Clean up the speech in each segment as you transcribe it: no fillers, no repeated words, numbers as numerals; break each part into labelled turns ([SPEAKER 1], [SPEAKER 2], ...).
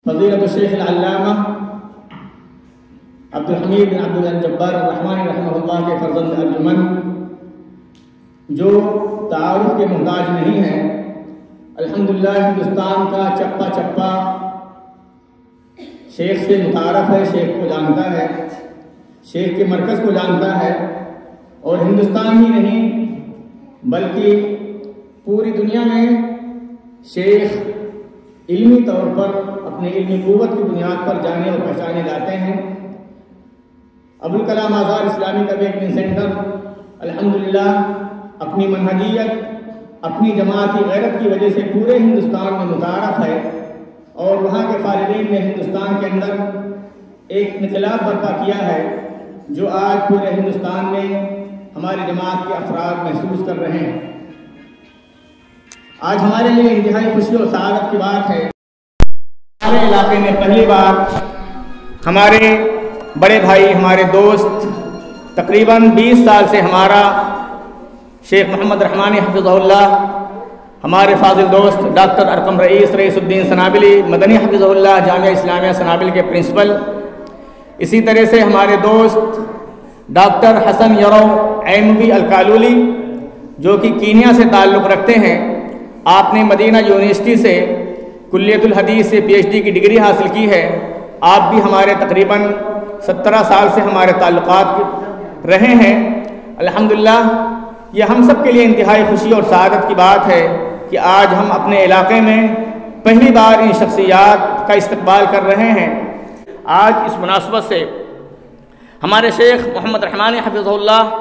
[SPEAKER 1] فضیلۃ الشیخ العلامہ عبدالحمید بن عبدالجبار الرحمانی رحمہ اللہ کے فرزند ارجمن جو تعارف کے محتاج نہیں ہیں، الحمدللہ ہندوستان کا چپا چپا شیخ سے متعارف ہے، شیخ کو جانتا ہے، شیخ کے مرکز کو جانتا ہے، اور ہندوستان ہی نہیں بلکہ پوری دنیا میں شیخ علمی طور پر اپنے علمی قوت کی بنیاد پر جانے اور پہچانے جاتے ہیں۔ ابوالکلام آزاد اسلامی کنونشن سینٹر الحمدللہ اپنی منہجیت، اپنی جماعتی غیرت کی وجہ سے پورے ہندوستان میں متعارف ہے، اور وہاں کے فارغین نے ہندوستان کے اندر ایک انقلاب برپا کیا ہے جو آج پورے ہندوستان میں ہماری جماعت کے افراد محسوس کر رہے ہیں۔ آج ہمارے لیے انتہائی خوشی اور سعادت کی بات ہے، ہمارے علاقے میں پہلی بار ہمارے بڑے بھائی، ہمارے دوست، تقریباً 20 سال سے ہمارا شیخ محمد رحمانی حفظہ اللہ، ہمارے فاضل دوست ڈاکٹر ارقم رئیس الدین سنابلی مدنی حفظہ اللہ جامعہ اسلامیہ سنابل کے پرنسپل، اسی طرح سے ہمارے دوست ڈاکٹر حسن یرو عینوی الکالولی جو کہ کینیا سے تعلق رکھتے ہیں۔ آپ نے مدینہ یونیورسٹی سے کلیت الحدیث سے پی ایچ ڈی کی ڈگری حاصل کی ہے۔ آپ بھی ہمارے تقریباً 17 سال سے ہمارے تعلقات رہے ہیں۔ الحمدللہ یہ ہم سب کے لیے انتہائی خوشی اور سعادت کی بات ہے کہ آج ہم اپنے علاقے میں پہلی بار ان شخصیات کا استقبال کر رہے ہیں۔ آج اس مناسبت سے ہمارے شیخ محمد رحمانی حفظہ اللہ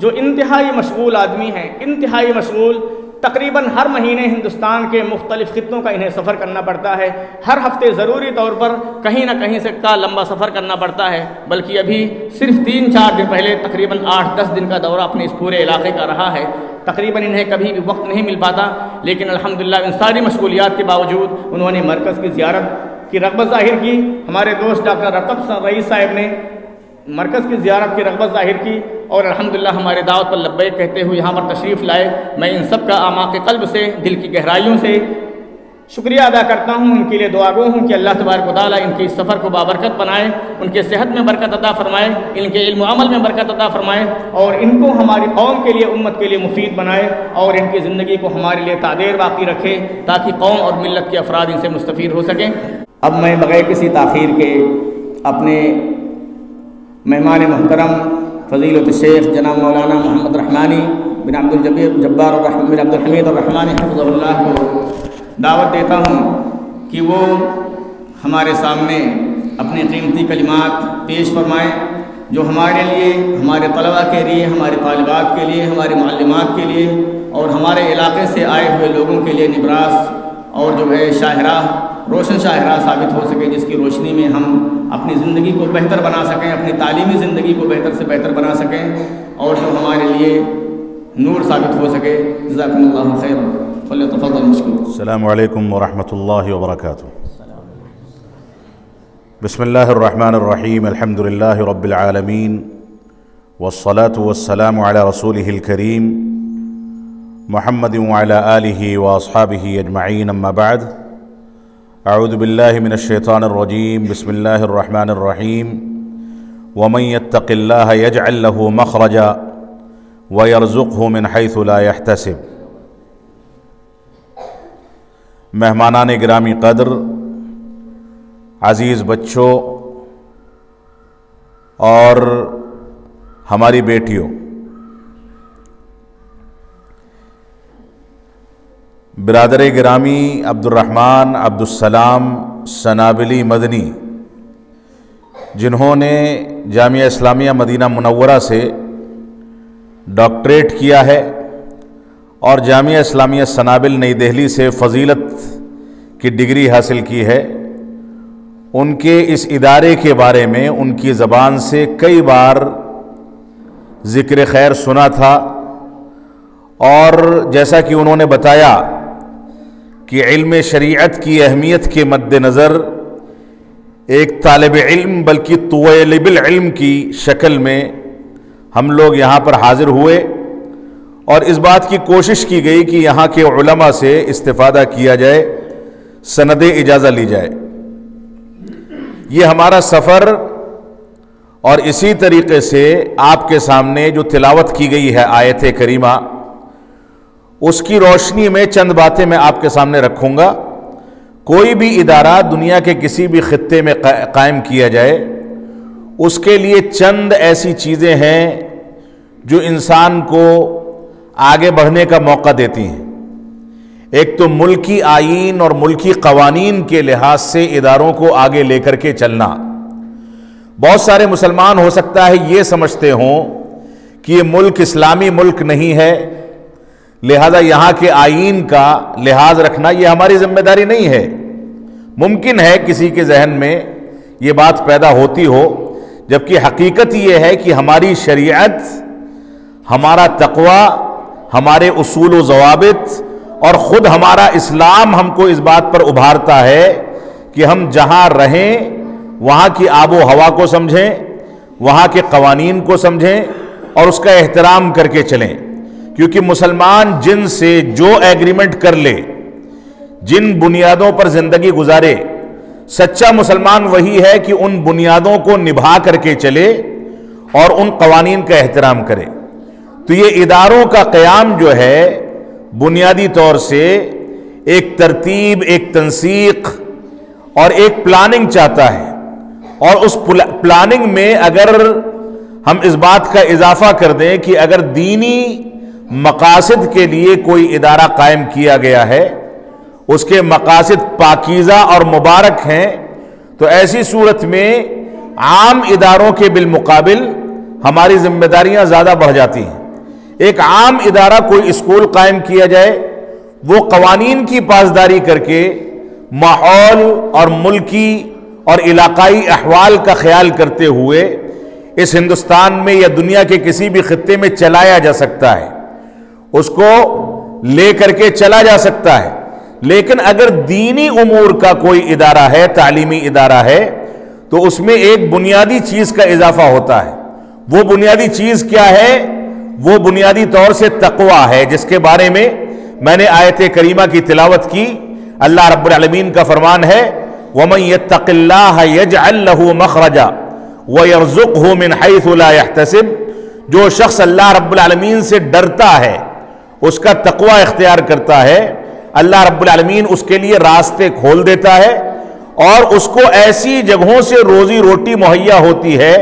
[SPEAKER 1] جو انتہائی مشغول آدمی ہیں، انتہائی مشغول، تقریباً ہر مہینے ہندوستان کے مختلف خطوں کا انہیں سفر کرنا پڑتا ہے، ہر ہفتے ضروری طور پر کہیں نہ کہیں سے کا لمبا سفر کرنا پڑتا ہے، بلکہ ابھی صرف 3-4 دن پہلے تقریباً 8-10 دن کا دورہ اپنے اس پورے علاقے کا رہا ہے۔ تقریباً انہیں کبھی بھی وقت نہیں مل پاتا، لیکن الحمدللہ ان ساری مشغولیات کے باوجود انہوں نے مرکز کی زیارت کی رغبت ظاہر کی۔ ہمارے دوست ڈاکٹر ارقم رئیس صاحب نے مرکز کی زیارت کی رغبت ظاہر کی، اور الحمدللہ ہمارے دعوت پر لبیک کہتے ہوئے یہاں پر تشریف لائے۔ میں ان سب کا اعماق قلب سے، دل کی گہرائیوں سے شکریہ ادا کرتا ہوں، ان کے لیے دعا گو ہوں کہ اللہ تبارک و تعالیٰ ان کے اس سفر کو بابرکت بنائے، ان کے صحت میں برکت عطا فرمائے، ان کے علم و عمل میں برکت عطا فرمائے، اور ان کو ہماری قوم کے لیے، امت کے لیے مفید بنائے، اور ان کی زندگی کو ہمارے لیے تعدیر باقی رکھے تاکہ قوم اور ملت کے افراد ان سے مستفید ہو سکیں۔ اب میں بغیر کسی تاخیر کے اپنے مہمان محترم فضیلۃ الشیخ جناب مولانا محمد رحمانی بن عبدالجبار بن عبدالحمید الرحمانی حفظہ اللہ کو دعوت دیتا ہوں کہ وہ ہمارے سامنے اپنی قیمتی کلمات پیش فرمائیں، جو ہمارے لیے، ہمارے طلباء کے لیے، ہمارے طالبات کے لیے، ہمارے معلمات کے لیے، اور ہمارے علاقے سے آئے ہوئے لوگوں کے لیے نبراس اور جو ہے شاہراہ، روشن شاہراہ ثابت ہو سکے، جس کی روشنی میں ہم اپنی زندگی کو بہتر بنا سکیں، اپنی تعلیمی زندگی کو بہتر سے بہتر بنا سکیں، اور جو ہمارے لیے نور ثابت ہو سکے۔ جزاکم اللہ خیر، فلیتفضل مشکور۔
[SPEAKER 2] السلام علیکم ورحمۃ اللہ وبرکاتہ۔ بسم اللہ الرحمن الرحیم، الحمد للہ رب العالمین، والصلاة والسلام علی رسولہ الکریم محمد وعلی آلہ واصحابہ اجمعین، اما بعد، اعوذ باللہ من الشیطان الرجیم، بسم اللہ الرحمن الرحیم، ومن یتق اللہ یجعل له مخرجا ویرزقہ من حیث لا یحتسب۔ مہمانان گرامی قدر، عزیز بچوں اور ہماری بیٹیوں، برادر گرامی عبدالرحمن عبدالسلام سنابلی مدنی، جنہوں نے جامعہ اسلامیہ مدینہ منورہ سے ڈاکٹریٹ کیا ہے اور جامعہ اسلامیہ سنابل نئی دہلی سے فضیلت کی ڈگری حاصل کی ہے، ان کے اس ادارے کے بارے میں ان کی زبان سے کئی بار ذکر خیر سنا تھا، اور جیسا کہ انہوں نے بتایا کہ علم شریعت کی اہمیت کے مد نظر ایک طالب علم بلکہ طالب العلم کی شکل میں ہم لوگ یہاں پر حاضر ہوئے، اور اس بات کی کوشش کی گئی کہ یہاں کے علماء سے استفادہ کیا جائے، سند اجازہ لی جائے۔ یہ ہمارا سفر اور اسی طریقے سے آپ کے سامنے جو تلاوت کی گئی ہے آیت کریمہ، اس کی روشنی میں چند باتیں میں آپ کے سامنے رکھوں گا۔ کوئی بھی ادارہ دنیا کے کسی بھی خطے میں قائم کیا جائے، اس کے لیے چند ایسی چیزیں ہیں جو انسان کو آگے بڑھنے کا موقع دیتی ہیں۔ ایک تو ملکی آئین اور ملکی قوانین کے لحاظ سے اداروں کو آگے لے کر کے چلنا۔ بہت سارے مسلمان ہو سکتا ہے یہ سمجھتے ہوں کہ یہ ملک اسلامی ملک نہیں ہے، لہذا یہاں کے آئین کا لحاظ رکھنا یہ ہماری ذمہ داری نہیں ہے۔ ممکن ہے کسی کے ذہن میں یہ بات پیدا ہوتی ہو، جبکہ حقیقت یہ ہے کہ ہماری شریعت، ہمارا تقوی، ہمارے اصول و ضوابط اور خود ہمارا اسلام ہم کو اس بات پر ابھارتا ہے کہ ہم جہاں رہیں وہاں کی آب و ہوا کو سمجھیں، وہاں کے قوانین کو سمجھیں اور اس کا احترام کر کے چلیں، کیونکہ مسلمان جن سے جو ایگریمنٹ کر لے، جن بنیادوں پر زندگی گزارے، سچا مسلمان وہی ہے کہ ان بنیادوں کو نبھا کر کے چلے اور ان قوانین کا احترام کرے۔ تو یہ اداروں کا قیام جو ہے بنیادی طور سے ایک ترتیب، ایک تنسیق اور ایک پلاننگ چاہتا ہے، اور اس پلاننگ میں اگر ہم اس بات کا اضافہ کر دیں کہ اگر دینی مقاصد کے لیے کوئی ادارہ قائم کیا گیا ہے، اس کے مقاصد پاکیزہ اور مبارک ہیں، تو ایسی صورت میں عام اداروں کے بالمقابل ہماری ذمہ داریاں زیادہ بڑھ جاتی ہیں۔ ایک عام ادارہ کوئی اسکول قائم کیا جائے، وہ قوانین کی پاسداری کر کے ماحول اور ملکی اور علاقائی احوال کا خیال کرتے ہوئے اس ہندوستان میں یا دنیا کے کسی بھی خطے میں چلایا جا سکتا ہے، اس کو لے کر کے چلا جا سکتا ہے۔ لیکن اگر دینی امور کا کوئی ادارہ ہے، تعلیمی ادارہ ہے، تو اس میں ایک بنیادی چیز کا اضافہ ہوتا ہے۔ وہ بنیادی چیز کیا ہے؟ وہ بنیادی طور سے تقوی ہے، جس کے بارے میں میں نے آیت کریمہ کی تلاوت کی۔ اللہ رب العالمین کا فرمان ہے وَمَن يَتَّقِ اللَّهَ يَجْعَلْ لَهُ مَخْرَجًا وَيَرْزُقْهُ مِنْ حَيْثُ لَا يَحْتَسِبُ، جو شخص اللہ رب العالمین سے ڈرتا ہے، اس کا تقوی اختیار کرتا ہے، اللہ رب العالمین اس کے لیے راستے کھول دیتا ہے اور اس کو ایسی جگہوں سے روزی روٹی مہیا ہوتی ہے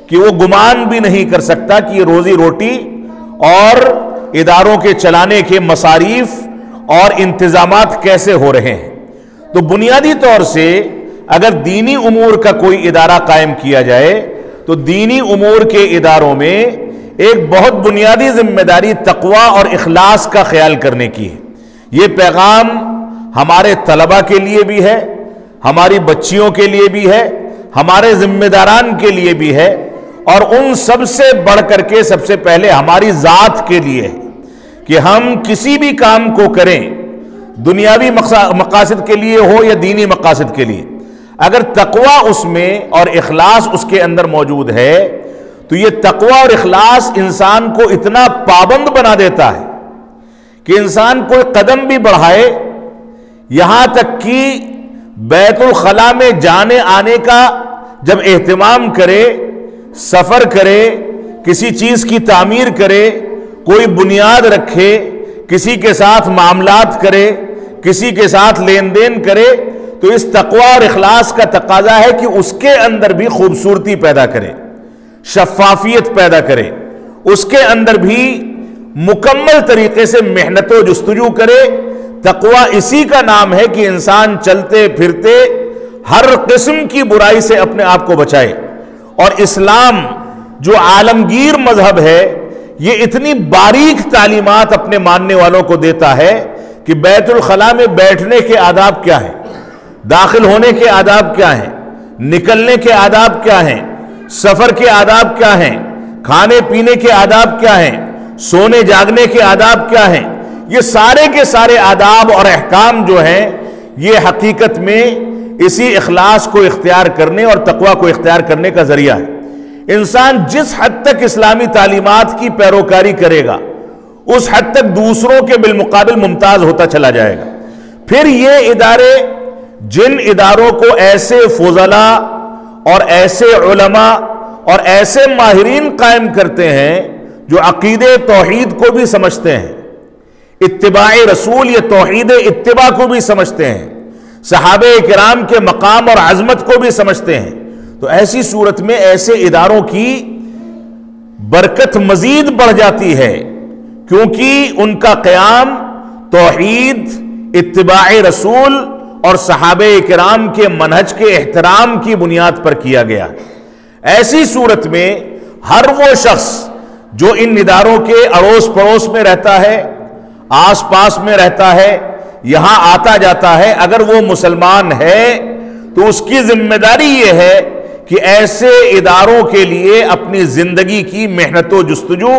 [SPEAKER 2] کہ وہ گمان بھی نہیں کر سکتا کہ یہ روزی روٹی اور اداروں کے چلانے کے مصاریف اور انتظامات کیسے ہو رہے ہیں۔ تو بنیادی طور سے اگر دینی امور کا کوئی ادارہ قائم کیا جائے تو دینی امور کے اداروں میں ایک بہت بنیادی ذمہ داری تقوی اور اخلاص کا خیال کرنے کی ہے۔ یہ پیغام ہمارے طلبہ کے لیے بھی ہے، ہماری بچیوں کے لیے بھی ہے، ہمارے ذمہ داران کے لیے بھی ہے، اور ان سب سے بڑھ کر کے سب سے پہلے ہماری ذات کے لیے ہے کہ ہم کسی بھی کام کو کریں، دنیاوی مقاصد کے لیے ہو یا دینی مقاصد کے لیے، اگر تقوی اس میں اور اخلاص اس کے اندر موجود ہے تو یہ تقوی اور اخلاص انسان کو اتنا پابند بنا دیتا ہے کہ انسان کوئی قدم بھی بڑھائے، یہاں تک کہ بیت الخلاء میں جانے آنے کا جب اہتمام کرے، سفر کرے، کسی چیز کی تعمیر کرے، کوئی بنیاد رکھے، کسی کے ساتھ معاملات کرے، کسی کے ساتھ لین دین کرے، تو اس تقوی اور اخلاص کا تقاضا ہے کہ اس کے اندر بھی خوبصورتی پیدا کرے، شفافیت پیدا کرے، اس کے اندر بھی مکمل طریقے سے محنت و جستجو کرے۔ تقوی اسی کا نام ہے کہ انسان چلتے پھرتے ہر قسم کی برائی سے اپنے آپ کو بچائے۔ اور اسلام جو عالمگیر مذہب ہے، یہ اتنی باریک تعلیمات اپنے ماننے والوں کو دیتا ہے کہ بیت الخلاء میں بیٹھنے کے آداب کیا ہیں، داخل ہونے کے آداب کیا ہیں، نکلنے کے آداب کیا ہیں، سفر کے آداب کیا ہیں، کھانے پینے کے آداب کیا ہیں، سونے جاگنے کے آداب کیا ہیں، یہ سارے کے سارے آداب اور احکام جو ہیں یہ حقیقت میں اسی اخلاص کو اختیار کرنے اور تقوی کو اختیار کرنے کا ذریعہ ہے۔ انسان جس حد تک اسلامی تعلیمات کی پیروکاری کرے گا اس حد تک دوسروں کے بالمقابل ممتاز ہوتا چلا جائے گا۔ پھر یہ ادارے، جن اداروں کو ایسے فضلاء اور ایسے علماء اور ایسے ماہرین قائم کرتے ہیں جو عقیدے توحید کو بھی سمجھتے ہیں، اتباع رسول یا توحید اتباع کو بھی سمجھتے ہیں، صحابہ کرام کے مقام اور عظمت کو بھی سمجھتے ہیں، تو ایسی صورت میں ایسے اداروں کی برکت مزید بڑھ جاتی ہے، کیونکہ ان کا قیام توحید، اتباع رسول اور صحابہ کرام کے منہج کے احترام کی بنیاد پر کیا گیا۔ ایسی صورت میں ہر وہ شخص جو ان اداروں کے اڑوس پڑوس میں رہتا ہے، آس پاس میں رہتا ہے، یہاں آتا جاتا ہے، اگر وہ مسلمان ہے تو اس کی ذمہ داری یہ ہے کہ ایسے اداروں کے لیے اپنی زندگی کی محنت و جستجو،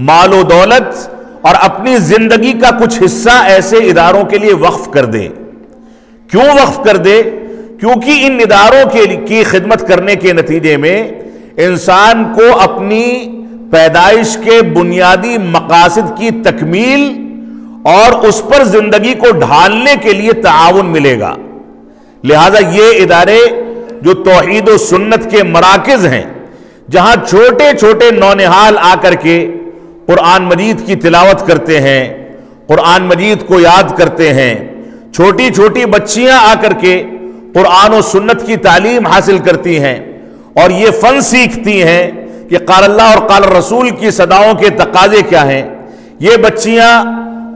[SPEAKER 2] مال و دولت اور اپنی زندگی کا کچھ حصہ ایسے اداروں کے لیے وقف کر دے۔ کیوں وقف کر دے؟ کیونکہ ان اداروں کی خدمت کرنے کے نتیجے میں انسان کو اپنی پیدائش کے بنیادی مقاصد کی تکمیل اور اس پر زندگی کو ڈھالنے کے لیے تعاون ملے گا۔ لہذا یہ ادارے جو توحید و سنت کے مراکز ہیں، جہاں چھوٹے چھوٹے نونہال آ کر کے قرآن مجید کی تلاوت کرتے ہیں، قرآن مجید کو یاد کرتے ہیں، چھوٹی چھوٹی بچیاں آ کر کے قرآن و سنت کی تعلیم حاصل کرتی ہیں اور یہ فن سیکھتی ہیں کہ قال اللہ اور قال رسول کی صداؤں کے تقاضے کیا ہیں، یہ بچیاں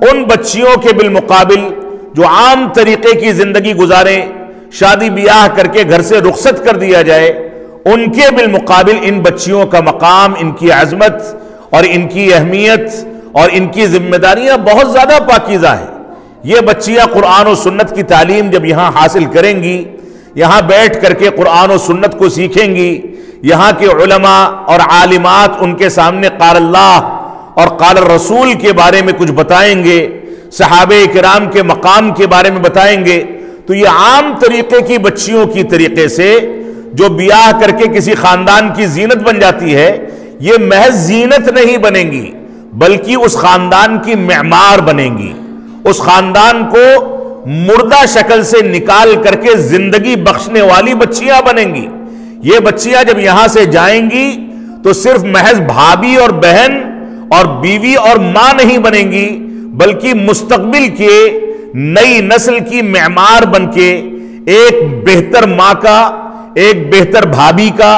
[SPEAKER 2] ان بچیوں کے بالمقابل جو عام طریقے کی زندگی گزاریں، شادی بیاہ کر کے گھر سے رخصت کر دیا جائے، ان کے بالمقابل ان بچیوں کا مقام، ان کی عظمت اور ان کی اہمیت اور ان کی ذمہ داریاں بہت زیادہ پاکیزہ ہیں۔ یہ بچیاں قرآن و سنت کی تعلیم جب یہاں حاصل کریں گی، یہاں بیٹھ کر کے قرآن و سنت کو سیکھیں گی، یہاں کے علماء اور عالمات ان کے سامنے قال اللہ اور قال الرسول کے بارے میں کچھ بتائیں گے، صحابہ کرام کے مقام کے بارے میں بتائیں گے، تو یہ عام طریقے کی بچیوں کی طریقے سے جو بیاہ کر کے کسی خاندان کی زینت بن جاتی ہے، یہ محض زینت نہیں بنیں گی بلکہ اس خاندان کی معمار بنیں گی، اس خاندان کو مردہ شکل سے نکال کر کے زندگی بخشنے والی بچیاں بنیں گی۔ یہ بچیاں جب یہاں سے جائیں گی تو صرف محض بھابھی اور بہن اور بیوی اور ماں نہیں بنیں گی، بلکہ مستقبل کے نئی نسل کی معمار بن کے ایک بہتر ماں کا، ایک بہتر بھابھی کا،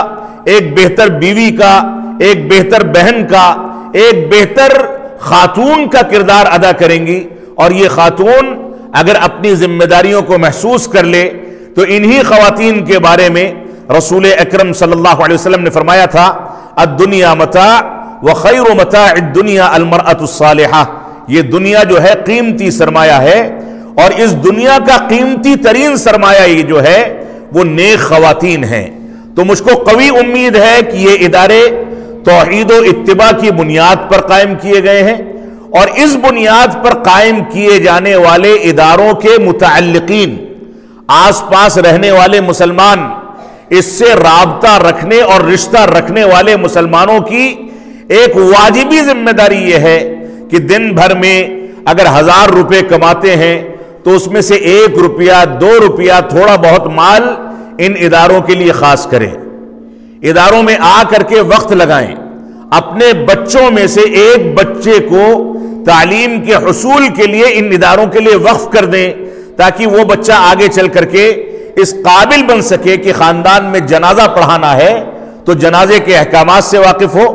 [SPEAKER 2] ایک بہتر بیوی کا، ایک بہتر بہن کا، ایک بہتر خاتون کا کردار ادا کریں گی۔ اور یہ خاتون اگر اپنی ذمہ داریوں کو محسوس کر لے تو انہی خواتین کے بارے میں رسول اکرم صلی اللہ علیہ وسلم نے فرمایا تھا، الدنیا متاع وخیر متاع الدنیا المرأة الصالحہ، یہ دنیا جو ہے قیمتی سرمایہ ہے اور اس دنیا کا قیمتی ترین سرمایہ یہ جو ہے وہ نیک خواتین ہیں۔ تو مجھ کو قوی امید ہے کہ یہ ادارے توحید و اتباع کی بنیاد پر قائم کیے گئے ہیں اور اس بنیاد پر قائم کیے جانے والے اداروں کے متعلقین، آس پاس رہنے والے مسلمان، اس سے رابطہ رکھنے اور رشتہ رکھنے والے مسلمانوں کی ایک واجبی ذمہ داری یہ ہے کہ دن بھر میں اگر 1000 روپے کماتے ہیں تو اس میں سے 1 روپیہ 2 روپیہ تھوڑا بہت مال ان اداروں کے لیے خاص کریں، اداروں میں آ کر کے وقت لگائیں، اپنے بچوں میں سے ایک بچے کو تعلیم کے حصول کے لیے ان اداروں کے لیے وقف کر دیں تاکہ وہ بچہ آگے چل کر کے اس قابل بن سکے کہ خاندان میں جنازہ پڑھانا ہے تو جنازے کے احکامات سے واقف ہو،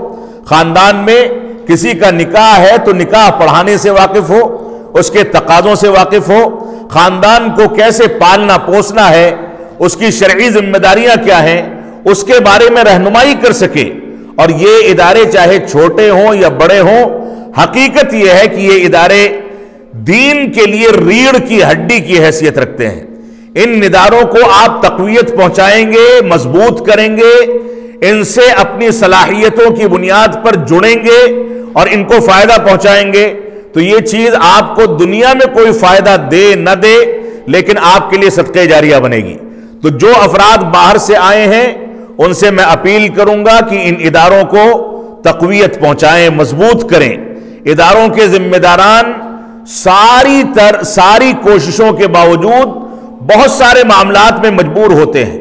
[SPEAKER 2] خاندان میں کسی کا نکاح ہے تو نکاح پڑھانے سے واقف ہو، اس کے تقاضوں سے واقف ہو، خاندان کو کیسے پالنا پوسنا ہے، اس کی شرعی ذمہ داریاں کیا ہیں، اس کے بارے میں رہنمائی کر سکے۔ اور یہ ادارے چاہے چھوٹے ہوں یا بڑے ہوں، حقیقت یہ ہے کہ یہ ادارے دین کے لیے ریڑھ کی ہڈی کی حیثیت رکھتے ہیں۔ ان اداروں کو آپ تقویت پہنچائیں گے، مضبوط کریں گے، ان سے اپنی صلاحیتوں کی بنیاد پر جڑیں گے اور ان کو فائدہ پہنچائیں گے تو یہ چیز آپ کو دنیا میں کوئی فائدہ دے نہ دے لیکن آپ کے لیے صدقہ جاریہ بنے گی۔ تو جو افراد باہر سے آئے ہیں ان سے میں اپیل کروں گا کہ ان اداروں کو تقویت پہنچائیں، مضبوط کریں۔ اداروں کے ذمہ داران ساری کوششوں کے باوجود بہت سارے معاملات میں مجبور ہوتے ہیں،